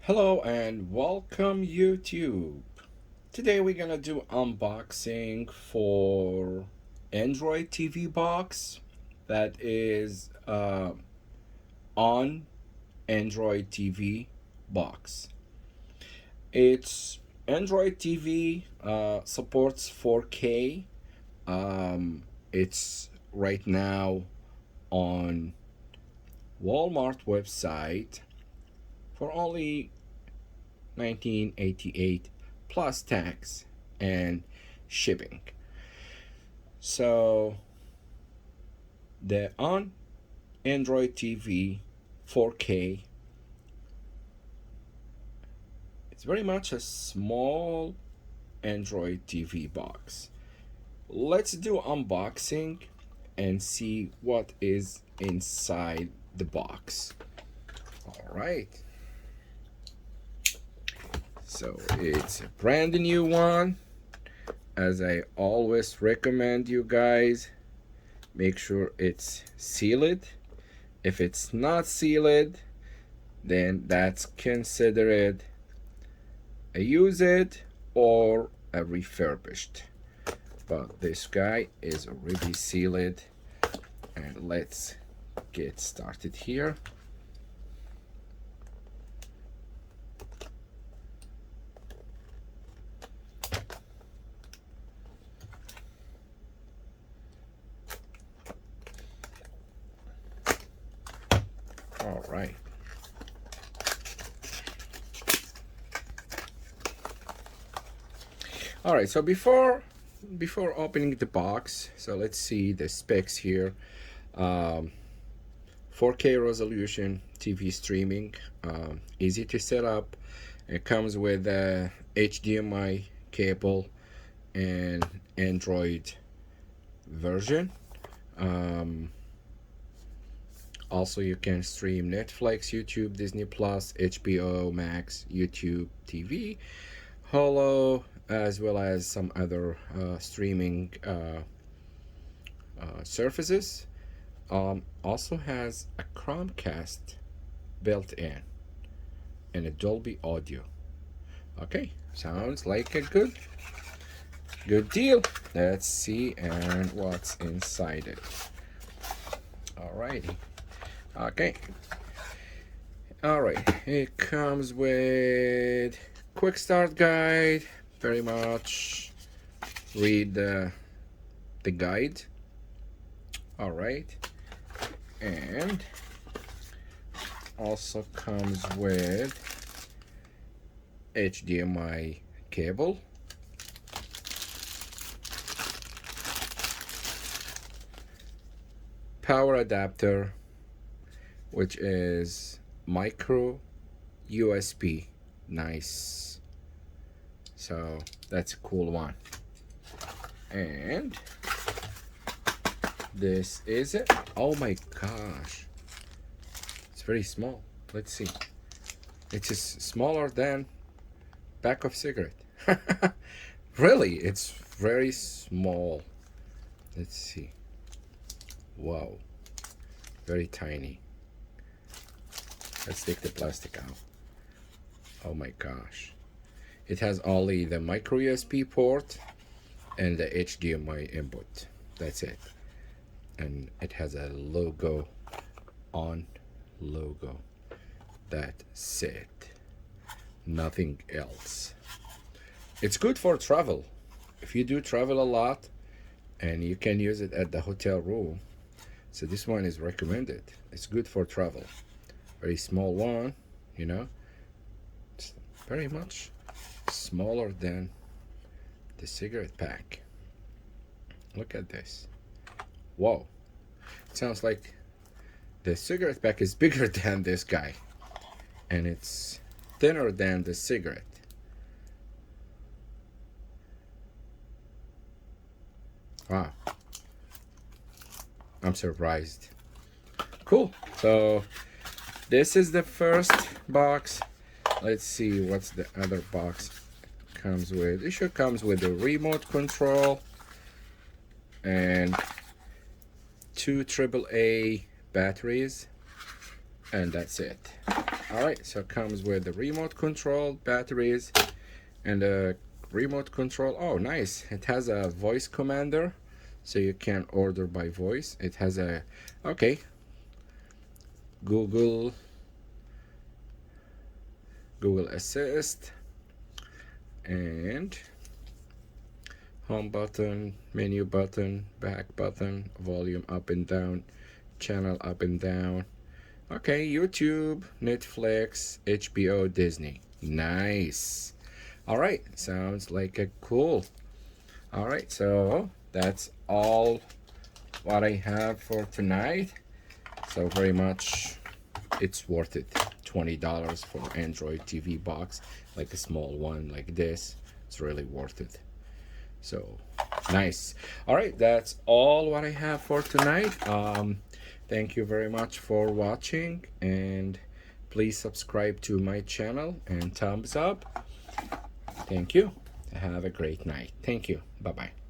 Hello and welcome YouTube. Today we're gonna do unboxing for Android TV box that is on Android TV box. It's Android TV supports 4K. It's right now on Walmart website for only 1988 plus tax and shipping. So the Onn Android TV 4K, it's very much a small Android TV box. Let's do unboxing and see what is inside the box. All right. So it's a brand new one. As I always recommend you guys, make sure it's sealed. If it's not sealed, then that's considered a used or a refurbished. But this guy is already sealed, and let's get started here. All right. All right, so before opening the box, so let's see the specs here. 4K resolution TV streaming, easy to set up. It comes with a HDMI cable and Android version. Also, you can stream Netflix, YouTube, Disney Plus, HBO Max, YouTube TV, Holo, as well as some other streaming services. Also has a Chromecast built in and a Dolby audio. Okay, sounds like a good deal. Let's see and what's inside it. Alrighty. Okay. Alright, it comes with quick start guide. Very much read the guide. Alright. And also comes with HDMI cable, power adapter, which is micro USB. Nice. So that's a cool one. And this is it. Oh my gosh, it's very small. Let's see. It's just smaller than pack of cigarette. Really, it's very small. Let's see. Wow, very tiny. Let's take the plastic out. Oh my gosh. It has only the micro USB port and the HDMI input. That's it. And it has a logo, on logo. That's it. Nothing else. It's good for travel. If you do travel a lot and you can use it at the hotel room. So this one is recommended. It's good for travel. Very small one, you know. It's very much smaller than the cigarette pack. Look at this. Whoa. It sounds like the cigarette pack is bigger than this guy. And it's thinner than the cigarette. Wow. I'm surprised. Cool. So this is the first box. Let's see what's the other box comes with. It should comes with a remote control and 2 AAA batteries, and that's it. All right, so it comes with the remote control, batteries, and a remote control. Oh, nice. It has a voice commander, so you can order by voice. It has a, okay, Google Assist, and home button, menu button, back button, volume up and down, channel up and down. Okay, YouTube, Netflix, HBO, Disney. Nice. All right, sounds like a cool. All right, so that's all what I have for tonight. So very much, it's worth it. $20 for Android TV box, like a small one like this. It's really worth it. So nice. All right, that's all what I have for tonight. Thank you very much for watching, and please subscribe to my channel and thumbs up. Thank you. Have a great night. Thank you. Bye bye.